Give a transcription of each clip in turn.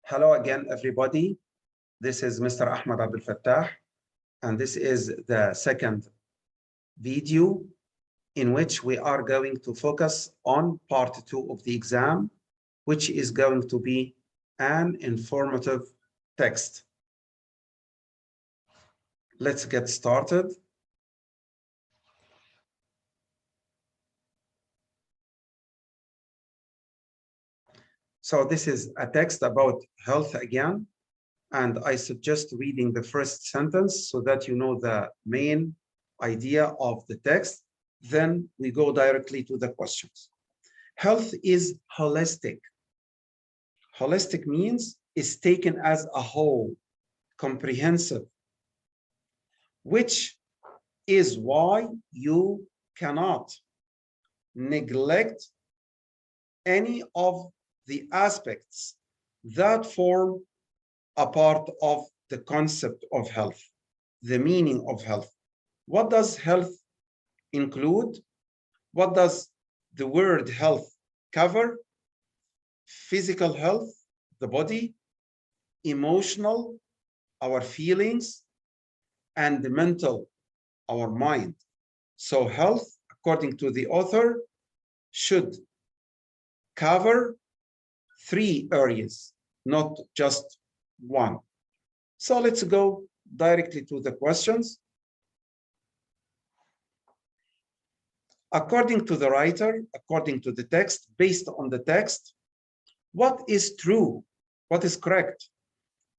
Hello again, everybody. This is Mr. Ahmed Abdel Fattah, and this is the second video in which we are going to focus on part 2 of the exam, which is going to be an informative text. Let's get started. So this is a text about health again, and I suggest reading the first sentence so that you know the main idea of the text. Then we go directly to the questions. Health is holistic. Holistic means is taken as a whole, comprehensive, which is why you cannot neglect any of the aspects that form a part of the concept of health, the meaning of health. What does health include? What does the word health cover? Physical health, the body, emotional, our feelings, and the mental, our mind. So health, according to the author, should cover 3 areas, not just one. So let's go directly to the questions. According to the writer, according to the text, based on the text, what is true, what is correct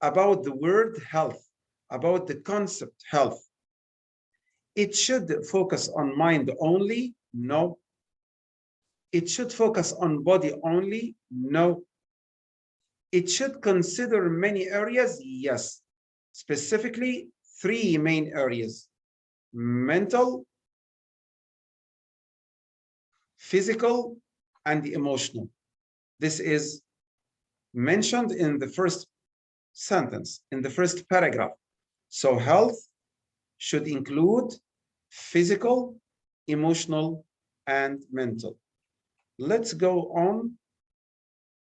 about the word health, about the concept health? It should focus on mind only? No. It should focus on body only? No. It should consider many areas? Yes. Specifically, 3 main areas: mental, physical, and emotional. This is mentioned in the first sentence, in the first paragraph. So health should include physical, emotional, and mental. Let's go on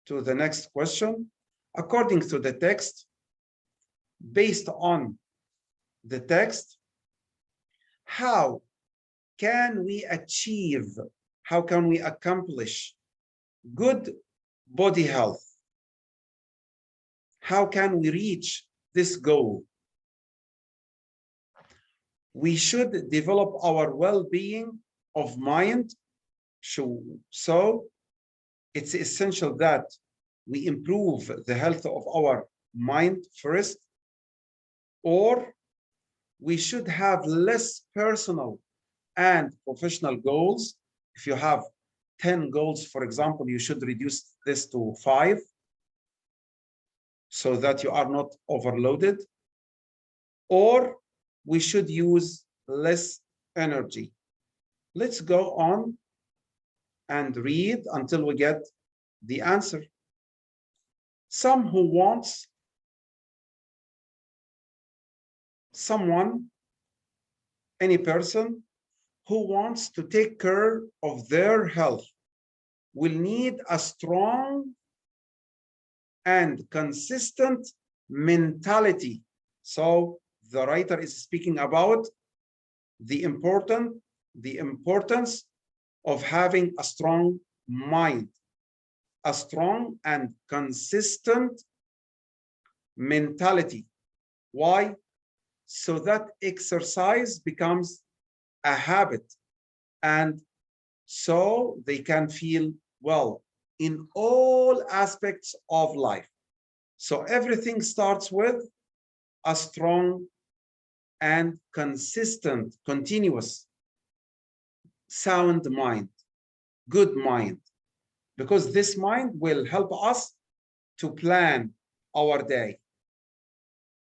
to the next question. According to the text, based on the text, how can we achieve, how can we accomplish good body health? How can we reach this goal? We should develop our well-being of mind. So it's essential that we improve the health of our mind first, or we should have less personal and professional goals. If you have 10 goals, for example, you should reduce this to 5 so that you are not overloaded, or we should use less energy. Let's go on and read until we get the answer. Any person who wants to take care of their health will need a strong and consistent mentality. So the writer is speaking about the importance of having a strong mind, a strong and consistent mentality. Why? So that exercise becomes a habit, and so they can feel well in all aspects of life. So everything starts with a strong and consistent, continuous, sound mind, good mind, because this mind will help us to plan our day,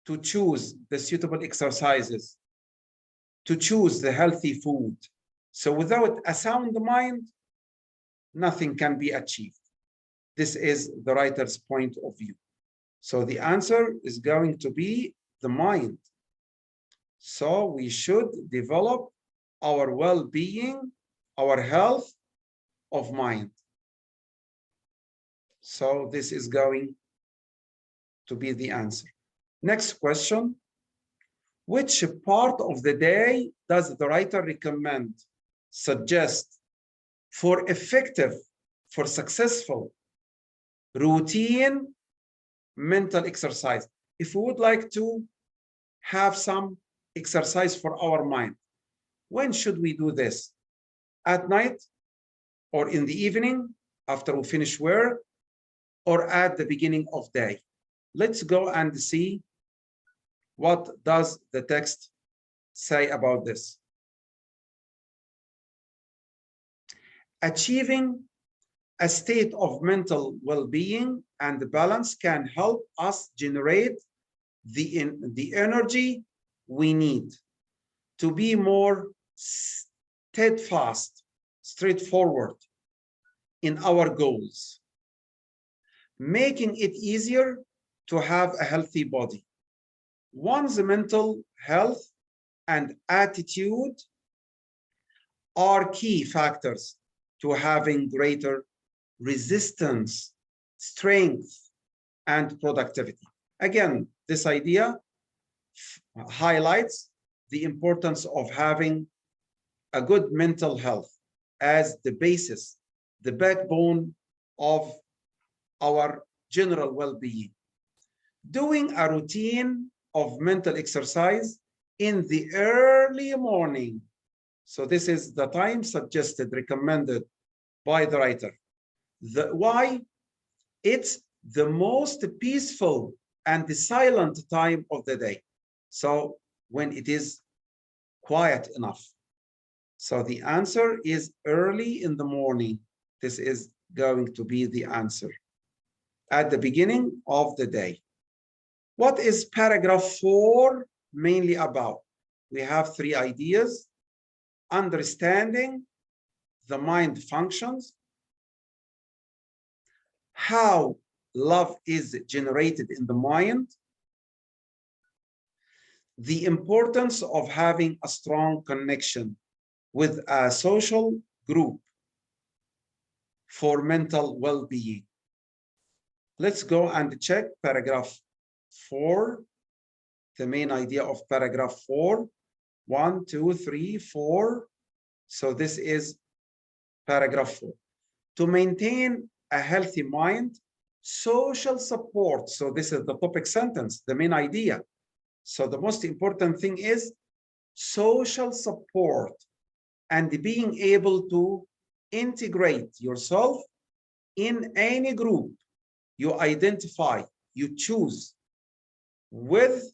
to choose the suitable exercises, to choose the healthy food. So without a sound mind, nothing can be achieved. This is the writer's point of view. So the answer is going to be the mind. So we should develop our well-being, our health of mind. So this is going to be the answer. Next question. Which part of the day does the writer recommend, suggest for effective, for successful, routine mental exercise? If we would like to have some exercise for our mind, when should we do this? At night or in the evening after we finish work, or at the beginning of day? Let's go and see what does the text say about this. Achieving a state of mental well-being and balance can help us generate the energy we need to be more steadfast, straightforward in our goals, making it easier to have a healthy body. One's mental health and attitude are key factors to having greater resistance, strength, and productivity. Again, this idea highlights the importance of having a good mental health as the basis, the backbone of our general well-being. Doing a routine of mental exercise in the early morning. So this is the time suggested, recommended by the writer. Why? It's the most peaceful and the silent time of the day. So when it is quiet enough. So the answer is early in the morning. This is going to be the answer at the beginning of the day. What is paragraph 4 mainly about? We have 3 ideas: understanding the mind functions, how love is generated in the mind, the importance of having a strong connection with a social group for mental well-being. Let's go and check paragraph 4, the main idea of paragraph 4. 1, 2, 3, 4. So this is paragraph 4. To maintain a healthy mind, social support. So this is the topic sentence, the main idea. So the most important thing is social support and being able to integrate yourself in any group you identify, you choose with,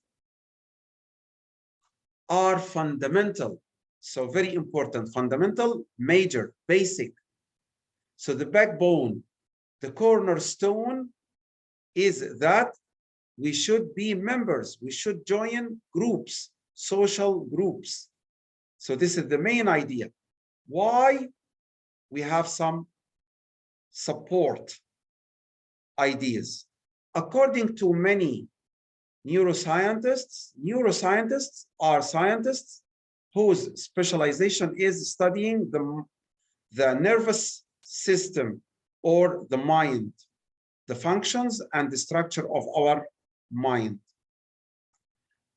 are fundamental. So very important, fundamental, major, basic. So the backbone, the cornerstone is that we should be members, we should join groups, social groups. So this is the main idea. Why? We have some support ideas. According to many neuroscientists are scientists whose specialization is studying the nervous system or the mind, the functions and the structure of our mind.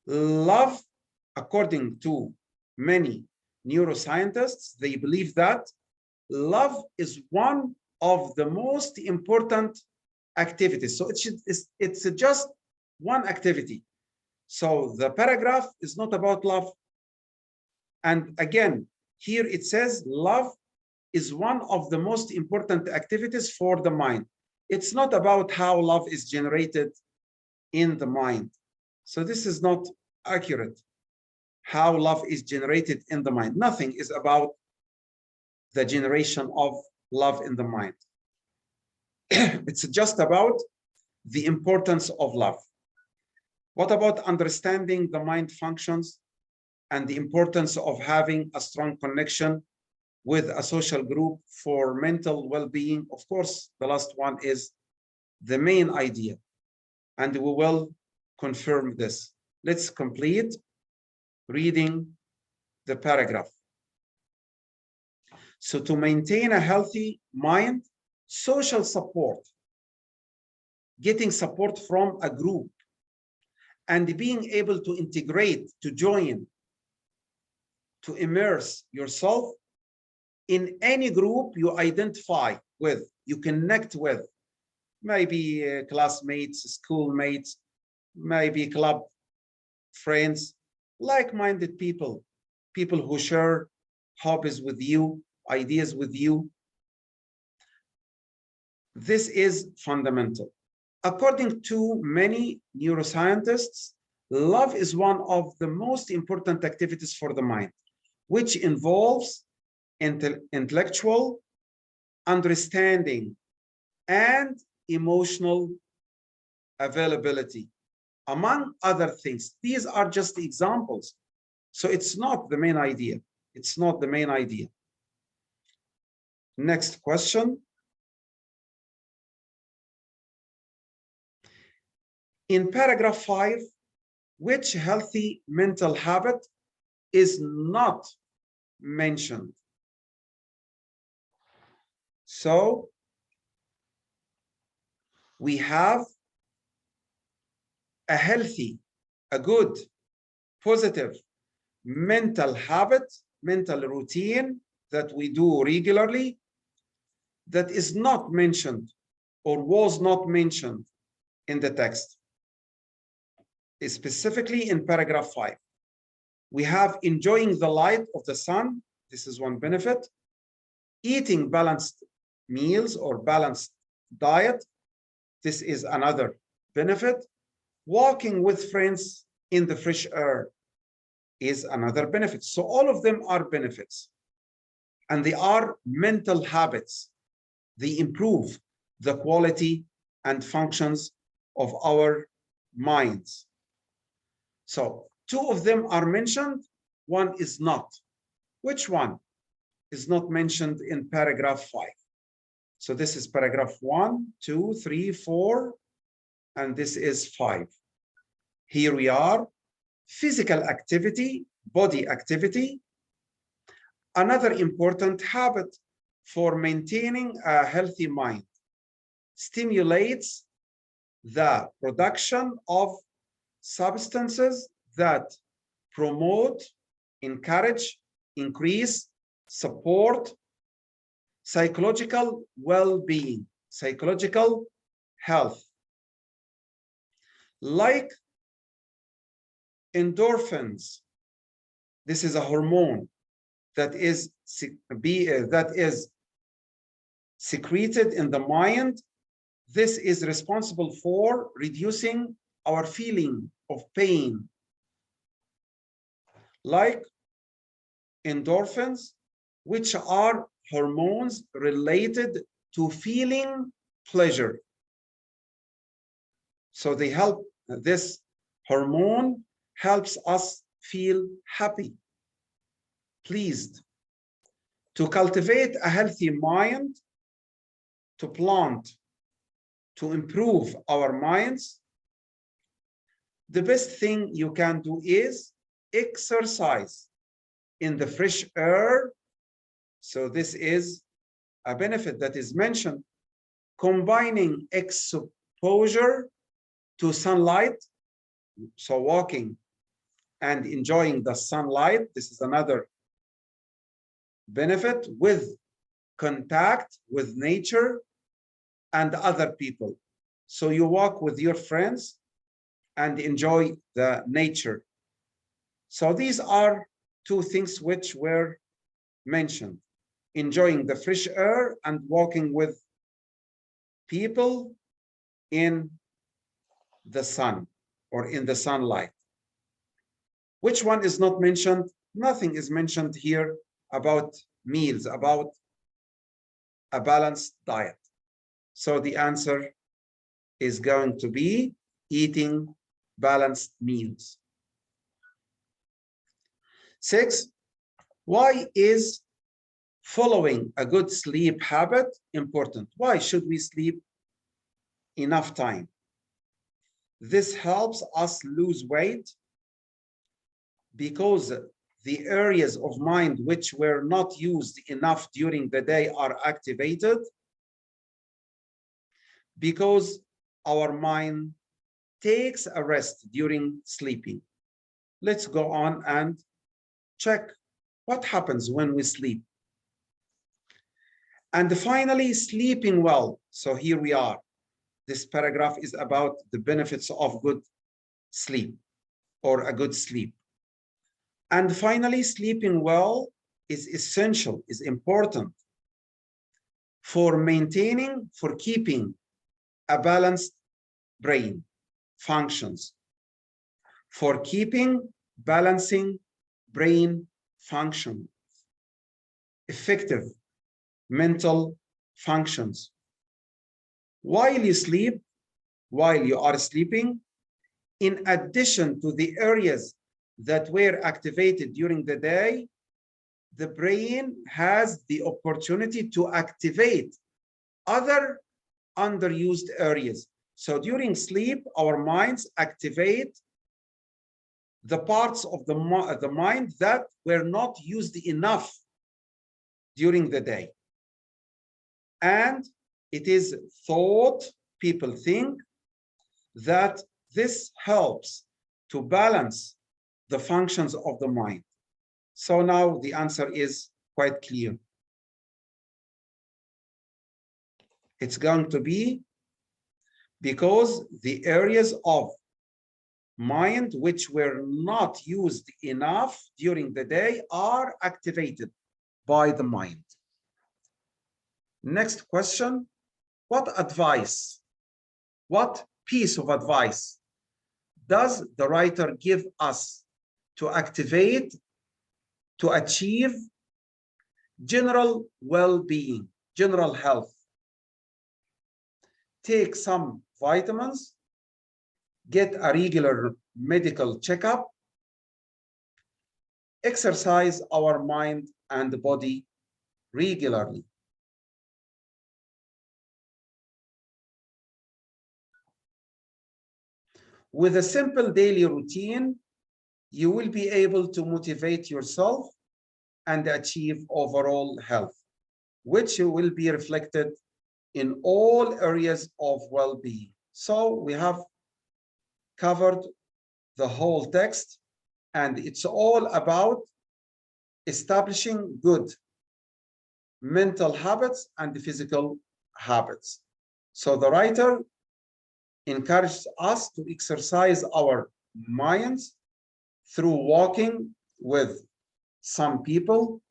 Love, according to many neuroscientists, they believe that love is one of the most important activities. So it's just one activity. So the paragraph is not about love. And again, here it says love is one of the most important activities for the mind. It's not about how love is generated in the mind. So this is not accurate. How love is generated in the mind. Nothing is about the generation of love in the mind. It's just about the importance of love. What about understanding the mind functions and the importance of having a strong connection with a social group for mental well-being? Of course, the last one is the main idea, and we will confirm this. Let's complete reading the paragraph. So to maintain a healthy mind, social support getting support from a group, and being able to integrate, to join, to immerse yourself in any group you identify with, you connect with, maybe classmates, schoolmates, maybe club friends, like-minded people, people who share hobbies with you, ideas with you. This is fundamental. According to many neuroscientists, love is one of the most important activities for the mind, which involves intellectual understanding and emotional availability, among other things. These are just examples. So it's not the main idea. It's not the main idea. Next question. In paragraph 5, which healthy mental habit is not mentioned? So we have a healthy, a good, positive mental habit, mental routine that we do regularly that is not mentioned or was not mentioned in the text. Specifically in paragraph 5, we have enjoying the light of the sun. This is one benefit. Eating balanced meals or balanced diet. This is another benefit. Walking with friends in the fresh air is another benefit. So all of them are benefits, and they are mental habits. They improve the quality and functions of our minds. So 2 of them are mentioned, 1 is not. Which one is not mentioned in paragraph 5? So this is paragraph 1, 2, 3, 4, and this is 5. Here we are. Physical activity, body activity. Another important habit for maintaining a healthy mind. Stimulates the production of substances that promote, encourage, increase, support psychological well-being, psychological health, like endorphins. This is a hormone that is secreted in the mind. This is responsible for reducing our feeling of pain, like endorphins, which are hormones related to feeling pleasure. So they help, this hormone helps us feel happy, pleased. To cultivate a healthy mind, to plant, to improve our minds, the best thing you can do is exercise in the fresh air. So this is a benefit that is mentioned. Combining exposure to sunlight, so walking and enjoying the sunlight, this is another benefit, with contact with nature and other people. So you walk with your friends and enjoy the nature. So these are 2 things which were mentioned: enjoying the fresh air and walking with people in the sun or in the sunlight. Which one is not mentioned? Nothing is mentioned here about meals, about a balanced diet. So the answer is going to be eating balanced meals. 6, why is following a good sleep habit important? Why should we sleep enough time? This helps us lose weight because the areas of mind which were not used enough during the day are activated, because our mind takes a rest during sleeping. Let's go on and check what happens when we sleep. And finally, sleeping well. So here we are. This paragraph is about the benefits of good sleep or a good sleep. And finally, sleeping well is essential, is important for maintaining, for keeping a balanced brain functions, for keeping, balancing brain function, effective mental functions. While you sleep, while you are sleeping, in addition to the areas that were activated during the day, the brain has the opportunity to activate other underused areas. So during sleep, our minds activate the parts of the mind that were not used enough during the day. And it is thought, people think, that this helps to balance the functions of the mind. So now the answer is quite clear. It's going to be because the areas of mind which were not used enough during the day are activated by the mind. Next question, what advice, what piece of advice does the writer give us to activate, to achieve general well-being, general health? Take some vitamins, get a regular medical checkup, exercise our mind and body regularly. With a simple daily routine, you will be able to motivate yourself and achieve overall health, which will be reflected in all areas of well-being. So we have covered the whole text, and it's all about establishing good mental habits and physical habits. So the writer encourages us to exercise our minds through walking with some people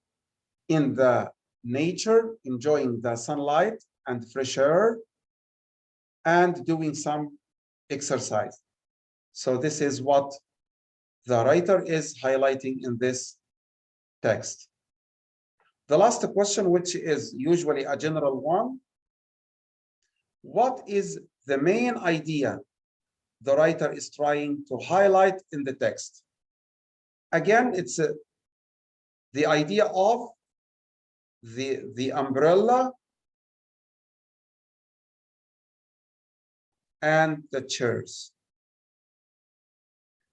in the nature, enjoying the sunlight and fresh air, and doing some exercise. So this is what the writer is highlighting in this text. The last question, which is usually a general one, what is the main idea the writer is trying to highlight in the text? Again, it's the idea of the umbrella and the chairs.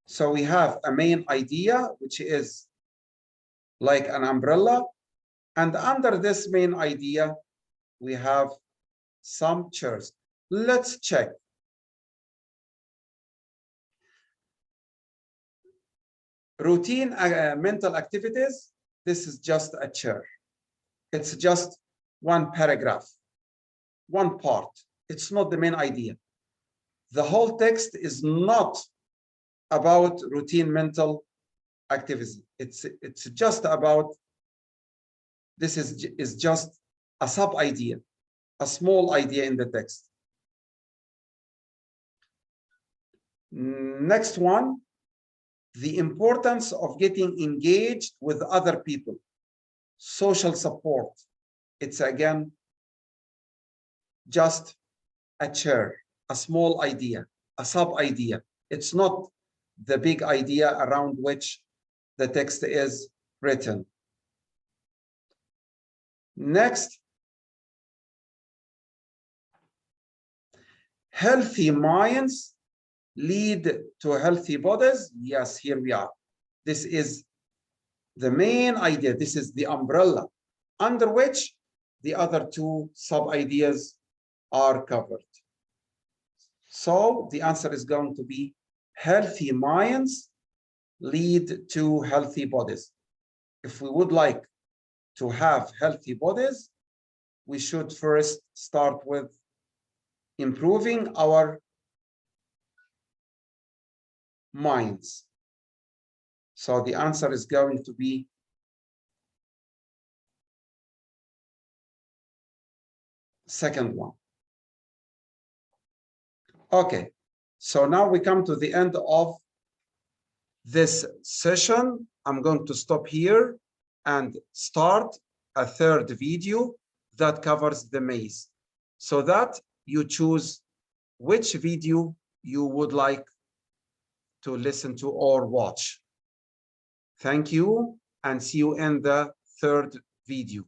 So we have a main idea, which is like an umbrella. And under this main idea, we have some chairs. Let's check. Routine mental activities, this is just a chair. It's just one paragraph, one part. It's not the main idea. The whole text is not about routine mental activity. It's just about, this is just a sub idea, a small idea in the text. Next one, the importance of getting engaged with other people, social support. It's again just a chair, a small idea, a sub idea. It's not the big idea around which the text is written. Next, healthy minds lead to healthy bodies. Yes, here we are. This is the main idea. This is the umbrella under which the other two sub ideas are covered. So the answer is going to be healthy minds lead to healthy bodies. If we would like to have healthy bodies, we should first start with improving our minds. So the answer is going to be second one. Okay, so now we come to the end of this session. I'm going to stop here and start a third video that covers the maze, so that you choose which video you would like to listen to or watch. Thank you, and see you in the third video.